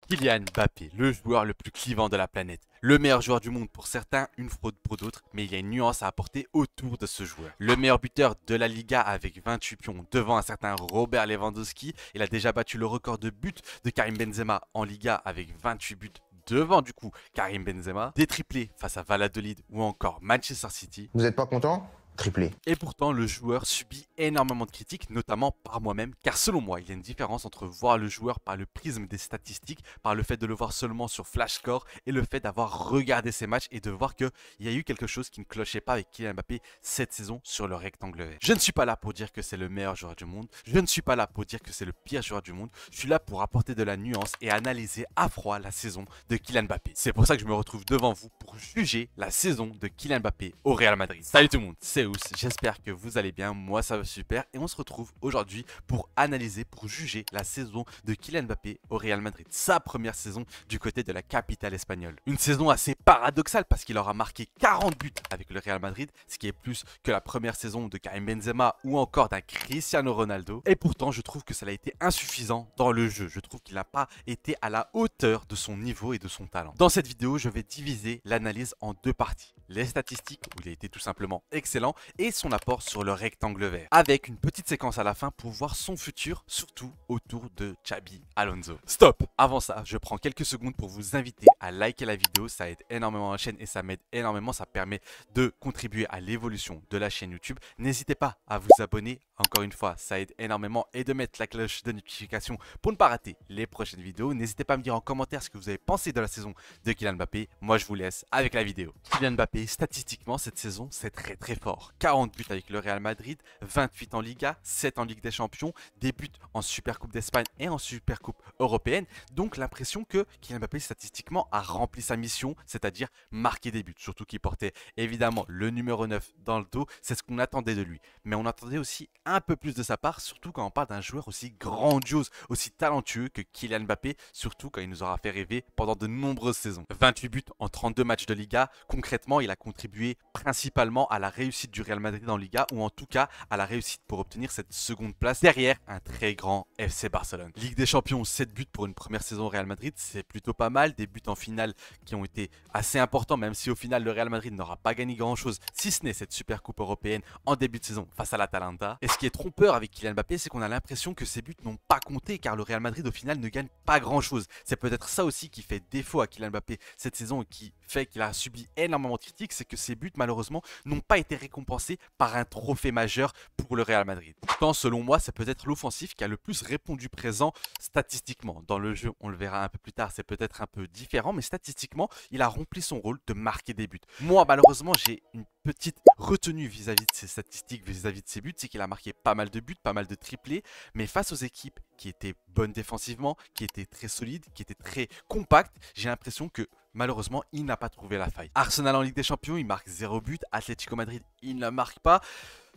Kylian Mbappé, le joueur le plus clivant de la planète. Le meilleur joueur du monde pour certains, une fraude pour d'autres, mais il y a une nuance à apporter autour de ce joueur. Le meilleur buteur de la Liga avec 28 pions devant un certain Robert Lewandowski. Il a déjà battu le record de buts de Karim Benzema en Liga avec 28 buts devant du coup Karim Benzema. Des triplés face à Valladolid ou encore Manchester City. Vous n'êtes pas content? Triplé. Et pourtant, le joueur subit énormément de critiques, notamment par moi-même, car selon moi, il y a une différence entre voir le joueur par le prisme des statistiques, par le fait de le voir seulement sur Flashscore, et le fait d'avoir regardé ses matchs et de voir qu'il y a eu quelque chose qui ne clochait pas avec Kylian Mbappé cette saison sur le rectangle vert. Je ne suis pas là pour dire que c'est le meilleur joueur du monde, je ne suis pas là pour dire que c'est le pire joueur du monde, je suis là pour apporter de la nuance et analyser à froid la saison de Kylian Mbappé. C'est pour ça que je me retrouve devant vous pour juger la saison de Kylian Mbappé au Real Madrid. Salut tout le monde, c'est j'espère que vous allez bien, moi ça va super et on se retrouve aujourd'hui pour analyser, pour juger la saison de Kylian Mbappé au Real Madrid, sa première saison du côté de la capitale espagnole. Une saison assez paradoxale parce qu'il aura marqué 40 buts avec le Real Madrid, ce qui est plus que la première saison de Karim Benzema ou encore d'un Cristiano Ronaldo, et pourtant je trouve que ça a été insuffisant dans le jeu, je trouve qu'il n'a pas été à la hauteur de son niveau et de son talent. Dans cette vidéo, je vais diviser l'analyse en deux parties. Les statistiques, où il a été tout simplement excellent, et son apport sur le rectangle vert, avec une petite séquence à la fin pour voir son futur, surtout autour de Xabi Alonso. Stop! Avant ça, je prends quelques secondes pour vous inviter à liker la vidéo, ça aide énormément la chaîne et ça m'aide énormément, ça permet de contribuer à l'évolution de la chaîne YouTube. N'hésitez pas à vous abonner, encore une fois, ça aide énormément, et de mettre la cloche de notification pour ne pas rater les prochaines vidéos. N'hésitez pas à me dire en commentaire ce que vous avez pensé de la saison de Kylian Mbappé. Moi, je vous laisse avec la vidéo. Kylian Mbappé, statistiquement, cette saison, c'est très fort. 40 buts avec le Real Madrid, 28 en Liga, 7 en Ligue des Champions, des buts en Supercoupe d'Espagne et en Supercoupe européenne. Donc l'impression que Kylian Mbappé statistiquement a rempli sa mission, c'est-à-dire marquer des buts. Surtout qu'il portait évidemment le numéro 9 dans le dos, c'est ce qu'on attendait de lui. Mais on attendait aussi un peu plus de sa part, surtout quand on parle d'un joueur aussi grandiose, aussi talentueux que Kylian Mbappé, surtout quand il nous aura fait rêver pendant de nombreuses saisons. 28 buts en 32 matchs de Liga, concrètement il a contribué principalement à la réussite du Real Madrid en Liga, ou en tout cas à la réussite pour obtenir cette seconde place derrière un très grand FC Barcelone. Ligue des Champions, 7 buts pour une première saison au Real Madrid, c'est plutôt pas mal, des buts en finale qui ont été assez importants, même si au final le Real Madrid n'aura pas gagné grand chose, si ce n'est cette super coupe européenne en début de saison face à l'Atalanta. Et ce qui est trompeur avec Kylian Mbappé, c'est qu'on a l'impression que ces buts n'ont pas compté, car le Real Madrid au final ne gagne pas grand chose. C'est peut-être ça aussi qui fait défaut à Kylian Mbappé cette saison et qui fait qu'il a subi énormément de critiques, c'est que ces buts malheureusement n'ont pas été récompensés par un trophée majeur pour le Real Madrid. Pourtant, selon moi, c'est peut-être l'offensif qui a le plus répondu présent statistiquement. Dans le jeu, on le verra un peu plus tard, c'est peut-être un peu différent, mais statistiquement, il a rempli son rôle de marquer des buts. Moi, malheureusement, j'ai une petite retenue vis-à-vis de ses statistiques, vis-à-vis de ses buts, c'est qu'il a marqué pas mal de buts, pas mal de triplés, mais face aux équipes qui étaient bonnes défensivement, qui étaient très solides, qui étaient très compactes, j'ai l'impression que malheureusement, il n'a pas trouvé la faille. Arsenal en Ligue des Champions, il marque 0 but. Atlético Madrid, il ne marque pas.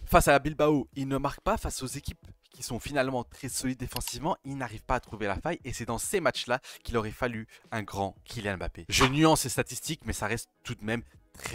Face à la Bilbao, il ne marque pas. Face aux équipes qui sont finalement très solides défensivement, il n'arrive pas à trouver la faille. Et c'est dans ces matchs-là qu'il aurait fallu un grand Kylian Mbappé. Je nuance ces statistiques, mais ça reste tout de même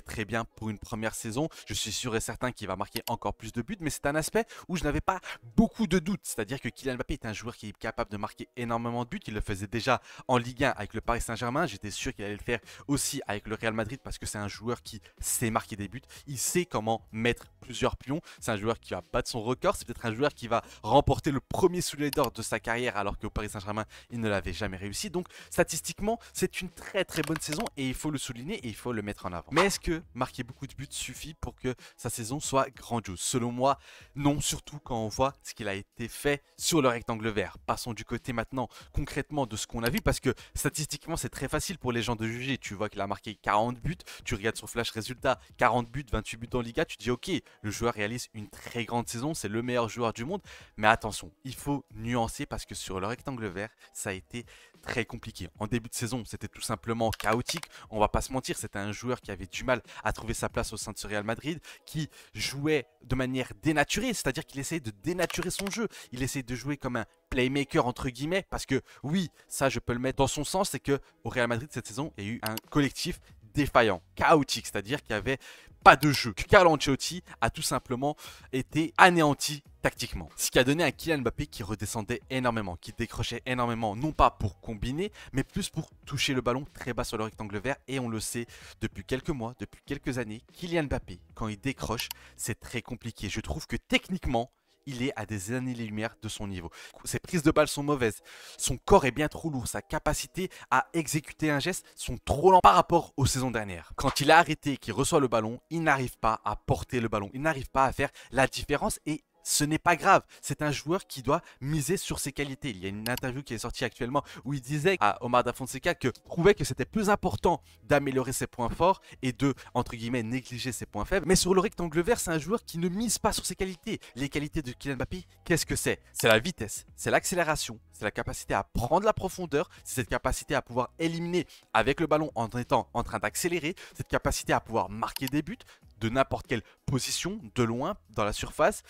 très bien pour une première saison. Je suis sûr et certain qu'il va marquer encore plus de buts, mais c'est un aspect où je n'avais pas beaucoup de doutes. C'est-à-dire que Kylian Mbappé est un joueur qui est capable de marquer énormément de buts. Il le faisait déjà en Ligue 1 avec le Paris Saint-Germain. J'étais sûr qu'il allait le faire aussi avec le Real Madrid parce que c'est un joueur qui sait marquer des buts. Il sait comment mettre plusieurs pions. C'est un joueur qui va battre son record. C'est peut-être un joueur qui va remporter le premier soulier d'or de sa carrière alors qu'au Paris Saint-Germain, il ne l'avait jamais réussi. Donc statistiquement, c'est une très bonne saison et il faut le souligner et il faut le mettre en avant. Mais est-ce que marquer beaucoup de buts suffit pour que sa saison soit grandiose? Selon moi, non, surtout quand on voit ce qu'il a été fait sur le rectangle vert. Passons du côté maintenant concrètement de ce qu'on a vu, parce que statistiquement c'est très facile pour les gens de juger. Tu vois qu'il a marqué 40 buts, tu regardes son flash résultat, 40 buts, 28 buts en Liga, tu dis ok, le joueur réalise une très grande saison, c'est le meilleur joueur du monde. Mais attention, il faut nuancer parce que sur le rectangle vert, ça a été très compliqué. En début de saison, c'était tout simplement chaotique. On va pas se mentir, c'était un joueur qui avait du mal à trouver sa place au sein de ce Real Madrid, qui jouait de manière dénaturée, c'est-à-dire qu'il essayait de dénaturer son jeu. Il essayait de jouer comme un playmaker entre guillemets, parce que oui, ça je peux le mettre dans son sens, c'est que au Real Madrid cette saison, il y a eu un collectif défaillant, chaotique, c'est-à-dire qu'il y avait pas de jeu, que Carlo Ancelotti a tout simplement été anéanti tactiquement. Ce qui a donné un Kylian Mbappé qui redescendait énormément, qui décrochait énormément, non pas pour combiner, mais plus pour toucher le ballon très bas sur le rectangle vert. Et on le sait depuis quelques mois, depuis quelques années, Kylian Mbappé, quand il décroche, c'est très compliqué. Je trouve que techniquement, il est à des années-lumière de son niveau. Ses prises de balles sont mauvaises. Son corps est bien trop lourd. Sa capacité à exécuter un geste sont trop lents par rapport aux saisons dernières. Quand il a arrêté et qu'il reçoit le ballon, il n'arrive pas à porter le ballon. Il n'arrive pas à faire la différence et ce n'est pas grave, c'est un joueur qui doit miser sur ses qualités. Il y a une interview qui est sortie actuellement où il disait à Omar Da Fonseca que trouvait que c'était plus important d'améliorer ses points forts et de, entre guillemets, négliger ses points faibles. Mais sur le rectangle vert, c'est un joueur qui ne mise pas sur ses qualités. Les qualités de Kylian Mbappé, qu'est-ce que c'est? C'est la vitesse, c'est l'accélération, c'est la capacité à prendre la profondeur, c'est cette capacité à pouvoir éliminer avec le ballon en étant en train d'accélérer, cette capacité à pouvoir marquer des buts de n'importe quelle position, de loin, dans la surface,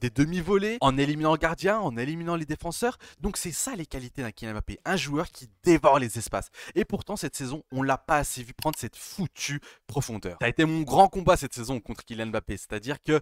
des demi-volées, en éliminant le gardien, en éliminant les défenseurs. Donc c'est ça les qualités d'un Kylian Mbappé, un joueur qui dévore les espaces. Et pourtant cette saison, on l'a pas assez vu prendre cette foutue profondeur. Ça a été mon grand combat cette saison contre Kylian Mbappé, c'est-à-dire que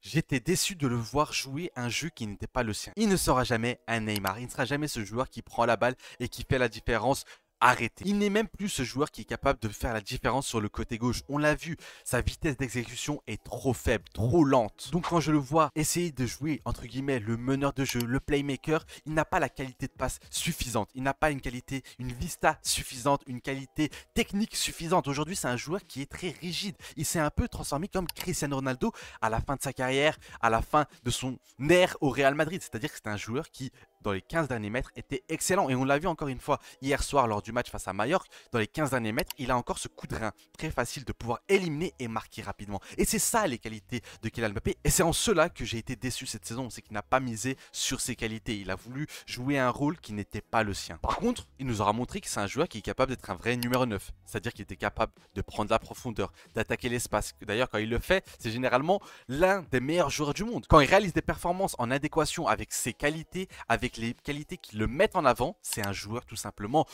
j'étais déçu de le voir jouer un jeu qui n'était pas le sien. Il ne sera jamais un Neymar, il ne sera jamais ce joueur qui prend la balle et qui fait la différence. Arrêtez. Il n'est même plus ce joueur qui est capable de faire la différence sur le côté gauche. On l'a vu, sa vitesse d'exécution est trop faible, trop lente. Donc quand je le vois essayer de jouer, entre guillemets, le meneur de jeu, le playmaker, il n'a pas la qualité de passe suffisante. Il n'a pas une qualité, une vista suffisante, une qualité technique suffisante. Aujourd'hui, c'est un joueur qui est très rigide. Il s'est un peu transformé comme Cristiano Ronaldo à la fin de sa carrière, à la fin de son ère au Real Madrid. C'est-à-dire que c'est un joueur qui, dans les 15 derniers mètres, était excellent. Et on l'a vu encore une fois hier soir lors du match face à Mallorca. Dans les 15 derniers mètres, il a encore ce coup de rein très facile de pouvoir éliminer et marquer rapidement. Et c'est ça les qualités de Kylian Mbappé. Et c'est en cela que j'ai été déçu cette saison. C'est qu'il n'a pas misé sur ses qualités. Il a voulu jouer un rôle qui n'était pas le sien. Par contre, il nous aura montré que c'est un joueur qui est capable d'être un vrai numéro 9. C'est-à-dire qu'il était capable de prendre la profondeur, d'attaquer l'espace. D'ailleurs, quand il le fait, c'est généralement l'un des meilleurs joueurs du monde. Quand il réalise des performances en adéquation avec ses qualités, avec les qualités qui le mettent en avant, c'est un joueur tout simplement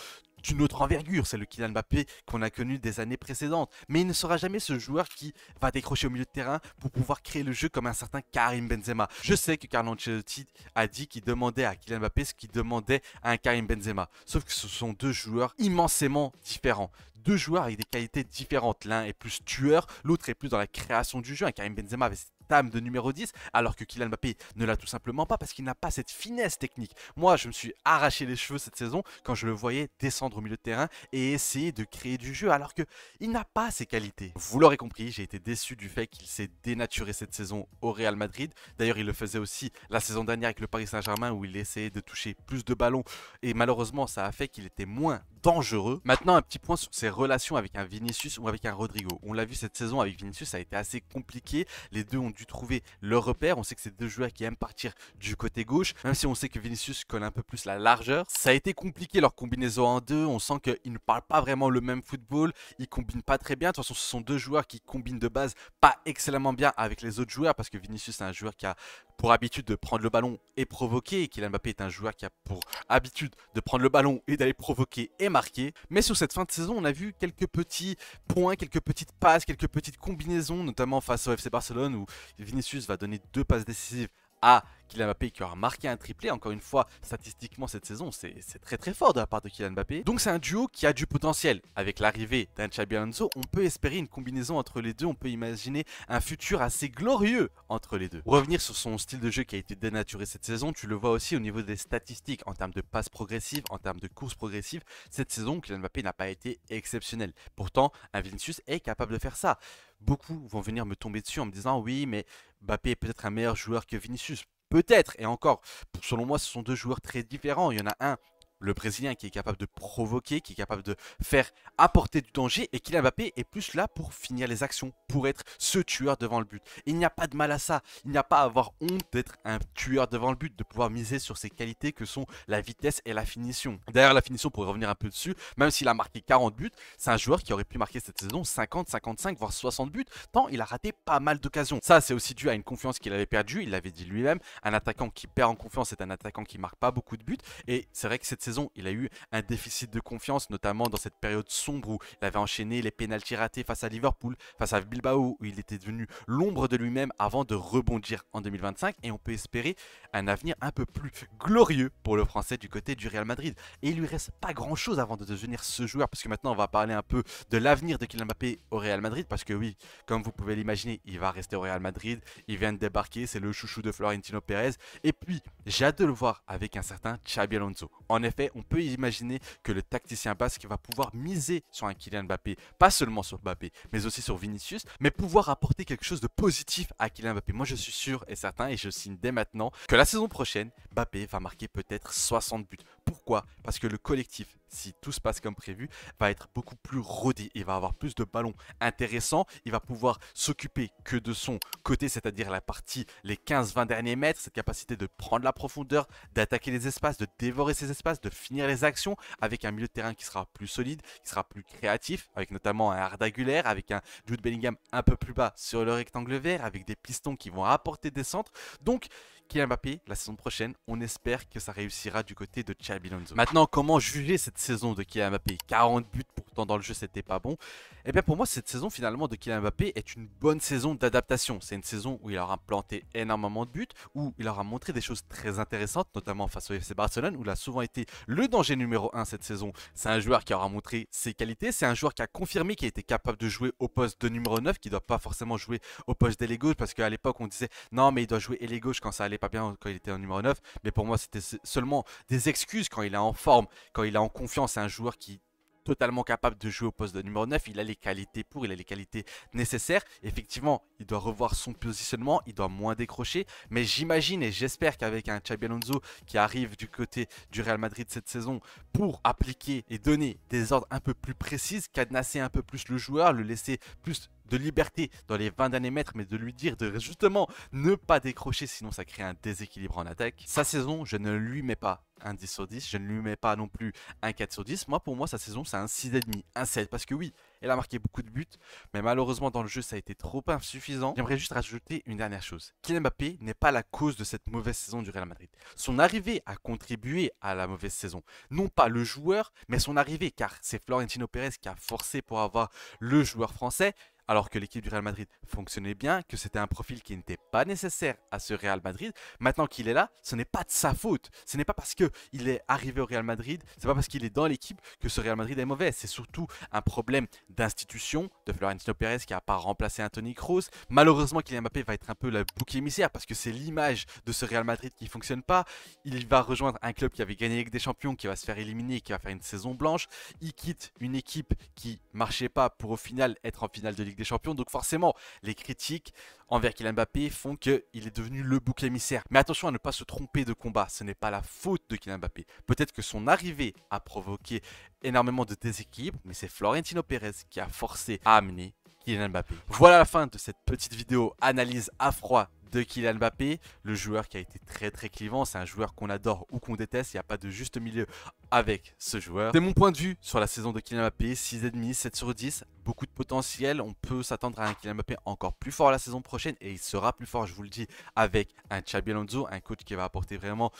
d'une autre envergure. C'est le Kylian Mbappé qu'on a connu des années précédentes. Mais il ne sera jamais ce joueur qui va décrocher au milieu de terrain pour pouvoir créer le jeu comme un certain Karim Benzema. Je sais que Carlo Ancelotti a dit qu'il demandait à Kylian Mbappé ce qu'il demandait à un Karim Benzema. Sauf que ce sont deux joueurs immensément différents. Deux joueurs avec des qualités différentes. L'un est plus tueur, l'autre est plus dans la création du jeu. Un Karim Benzema avait cette âme de numéro 10, alors que Kylian Mbappé ne l'a tout simplement pas parce qu'il n'a pas cette finesse technique. Moi, je me suis arraché les cheveux cette saison quand je le voyais descendre au milieu de terrain et essayer de créer du jeu, alors qu'il n'a pas ces qualités. Vous l'aurez compris, j'ai été déçu du fait qu'il s'est dénaturé cette saison au Real Madrid. D'ailleurs, il le faisait aussi la saison dernière avec le Paris Saint-Germain où il essayait de toucher plus de ballons et malheureusement, ça a fait qu'il était moins dangereux. Maintenant, un petit point sur ses relations avec un Vinicius ou avec un Rodrigo. On l'a vu cette saison avec Vinicius, ça a été assez compliqué. Les deux ont dû trouver leur repère. On sait que c'est deux joueurs qui aiment partir du côté gauche, même si on sait que Vinicius connaît un peu plus la largeur. Ça a été compliqué leur combinaison en deux. On sent qu'ils ne parlent pas vraiment le même football. Ils combinent pas très bien. De toute façon, ce sont deux joueurs qui combinent de base pas excellemment bien avec les autres joueurs parce que Vinicius c'est un joueur qui a pour habitude de prendre le ballon et provoquer, et Kylian Mbappé est un joueur qui a pour habitude de prendre le ballon et d'aller provoquer et marquer. Mais sur cette fin de saison, on a vu quelques petits points, quelques petites passes, quelques petites combinaisons, notamment face au FC Barcelone où Vinicius va donner 2 passes décisives à Kylian Mbappé qui aura marqué un triplé. Encore une fois, statistiquement cette saison, c'est très très fort de la part de Kylian Mbappé. Donc c'est un duo qui a du potentiel. Avec l'arrivée d'un Xabi Alonso, on peut espérer une combinaison entre les deux. On peut imaginer un futur assez glorieux entre les deux. Pour revenir sur son style de jeu qui a été dénaturé cette saison, tu le vois aussi au niveau des statistiques en termes de passes progressives, en termes de courses progressives. Cette saison, Kylian Mbappé n'a pas été exceptionnel. Pourtant, un Vinicius est capable de faire ça. Beaucoup vont venir me tomber dessus en me disant oui, mais Mbappé est peut-être un meilleur joueur que Vinicius. Peut-être, et encore, selon moi, ce sont deux joueurs très différents. Il y en a un, le Brésilien, qui est capable de provoquer, qui est capable de faire apporter du danger, et Kylian Mbappé est plus là pour finir les actions, pour être ce tueur devant le but. Et il n'y a pas de mal à ça, il n'y a pas à avoir honte d'être un tueur devant le but, de pouvoir miser sur ses qualités que sont la vitesse et la finition. D'ailleurs, la finition, pour revenir un peu dessus, même s'il a marqué 40 buts, c'est un joueur qui aurait pu marquer cette saison 50, 55, voire 60 buts, tant il a raté pas mal d'occasions. Ça, c'est aussi dû à une confiance qu'il avait perdue, il l'avait dit lui-même, un attaquant qui perd en confiance est un attaquant qui marque pas beaucoup de buts, et c'est vrai que cette saison, saison, il a eu un déficit de confiance, notamment dans cette période sombre où il avait enchaîné les pénaltys ratés face à Liverpool, face à Bilbao, où il était devenu l'ombre de lui-même avant de rebondir en 2025. Et on peut espérer un avenir un peu plus glorieux pour le Français du côté du Real Madrid. Et il lui reste pas grand-chose avant de devenir ce joueur, parce que maintenant on va parler un peu de l'avenir de Kylian Mbappé au Real Madrid, parce que oui, comme vous pouvez l'imaginer, il va rester au Real Madrid, il vient de débarquer, c'est le chouchou de Florentino Pérez, et puis j'ai hâte de le voir avec un certain Xabi Alonso. En effet, on peut imaginer que le tacticien basque va pouvoir miser sur un Kylian Mbappé, pas seulement sur Mbappé, mais aussi sur Vinicius, mais pouvoir apporter quelque chose de positif à Kylian Mbappé. Moi je suis sûr et certain, et je signe dès maintenant, que la saison prochaine, Mbappé va marquer peut-être 60 buts. Pourquoi? Parce que le collectif, si tout se passe comme prévu, va être beaucoup plus rodé. Il va avoir plus de ballons intéressants. Il va pouvoir s'occuper que de son côté, c'est-à-dire la partie, les 15-20 derniers mètres, cette capacité de prendre la profondeur, d'attaquer les espaces, de dévorer ces espaces, de finir les actions avec un milieu de terrain qui sera plus solide, qui sera plus créatif, avec notamment un Arda Güler, avec un Jude Bellingham un peu plus bas sur le rectangle vert, avec des pistons qui vont apporter des centres. Donc, Kylian Mbappé, la saison prochaine, on espère que ça réussira du côté de Xabi Alonso. Maintenant, comment juger cette saison de Kylian Mbappé? 40 buts, pourtant dans le jeu, c'était pas bon. Eh bien, pour moi, cette saison finalement de Kylian Mbappé est une bonne saison d'adaptation. C'est une saison où il aura planté énormément de buts, où il aura montré des choses très intéressantes, notamment face au FC Barcelone, où il a souvent été le danger numéro 1 cette saison. C'est un joueur qui aura montré ses qualités, c'est un joueur qui a confirmé qu'il était capable de jouer au poste de numéro 9, qui ne doit pas forcément jouer au poste d'ailier gauche, parce qu'à l'époque, on disait non, mais il doit jouer ailier gauche quand ça allait pas bien, quand il était en numéro 9. Mais pour moi, c'était seulement des excuses quand il est en forme, quand il est en confiance. C'est un joueur qui totalement capable de jouer au poste de numéro 9, il a les qualités pour, il a les qualités nécessaires. Effectivement, il doit revoir son positionnement, il doit moins décrocher, mais j'imagine et j'espère qu'avec un Xabi Alonso qui arrive du côté du Real Madrid cette saison pour appliquer et donner des ordres un peu plus précises, cadenasser un peu plus le joueur, le laisser plus de liberté dans les 20 derniers mètres, mais de lui dire de justement ne pas décrocher, sinon ça crée un déséquilibre en attaque. Sa saison, je ne lui mets pas un 10 sur 10, je ne lui mets pas non plus un 4 sur 10. Moi, pour moi, sa saison, c'est un 6,5, un 7, parce que oui, elle a marqué beaucoup de buts, mais malheureusement dans le jeu, ça a été trop insuffisant. J'aimerais juste rajouter une dernière chose. Kylian Mbappé n'est pas la cause de cette mauvaise saison du Real Madrid. Son arrivée a contribué à la mauvaise saison. Non pas le joueur, mais son arrivée, car c'est Florentino Pérez qui a forcé pour avoir le joueur français, alors que l'équipe du Real Madrid fonctionnait bien, que c'était un profil qui n'était pas nécessaire à ce Real Madrid. Maintenant qu'il est là, ce n'est pas de sa faute. Ce n'est pas parce qu'il est arrivé au Real Madrid, ce n'est pas parce qu'il est dans l'équipe que ce Real Madrid est mauvais. C'est surtout un problème d'institution de Florentino Pérez qui n'a pas remplacé Toni Kroos. Malheureusement, Kylian Mbappé va être un peu le bouc émissaire parce que c'est l'image de ce Real Madrid qui ne fonctionne pas. Il va rejoindre un club qui avait gagné avec des champions, qui va se faire éliminer, qui va faire une saison blanche. Il quitte une équipe qui marchait pas pour au final être en finale de Ligue des Champions. Donc forcément, les critiques envers Kylian Mbappé font qu'il est devenu le bouc émissaire. Mais attention à ne pas se tromper de combat. Ce n'est pas la faute de Kylian Mbappé. Peut-être que son arrivée a provoqué énormément de déséquilibre, mais c'est Florentino Pérez qui a forcé à amener Kylian Mbappé. Voilà la fin de cette petite vidéo analyse à froid de Kylian Mbappé, le joueur qui a été très clivant. C'est un joueur qu'on adore ou qu'on déteste, il n'y a pas de juste milieu avec ce joueur. C'est mon point de vue sur la saison de Kylian Mbappé, 6,5, 7 sur 10, beaucoup de potentiel. On peut s'attendre à un Kylian Mbappé encore plus fort la saison prochaine et il sera plus fort, je vous le dis, avec un Xabi Alonso, un coach qui va apporter vraiment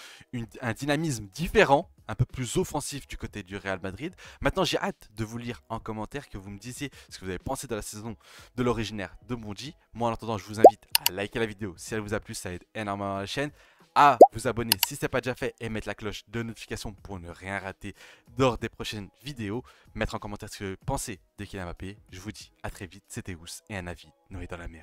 un dynamisme différent, un peu plus offensif du côté du Real Madrid. Maintenant, j'ai hâte de vous lire en commentaire, que vous me disiez ce que vous avez pensé de la saison de l'originaire de Bonji. Moi, en attendant, je vous invite à liker la vidéo si elle vous a plu, ça aide énormément à la chaîne, à vous abonner si ce n'est pas déjà fait et mettre la cloche de notification pour ne rien rater lors des prochaines vidéos. Mettre en commentaire ce que vous pensez de Kylian Mbappé. Je vous dis à très vite, c'était Ous et un avis Noé dans la mer.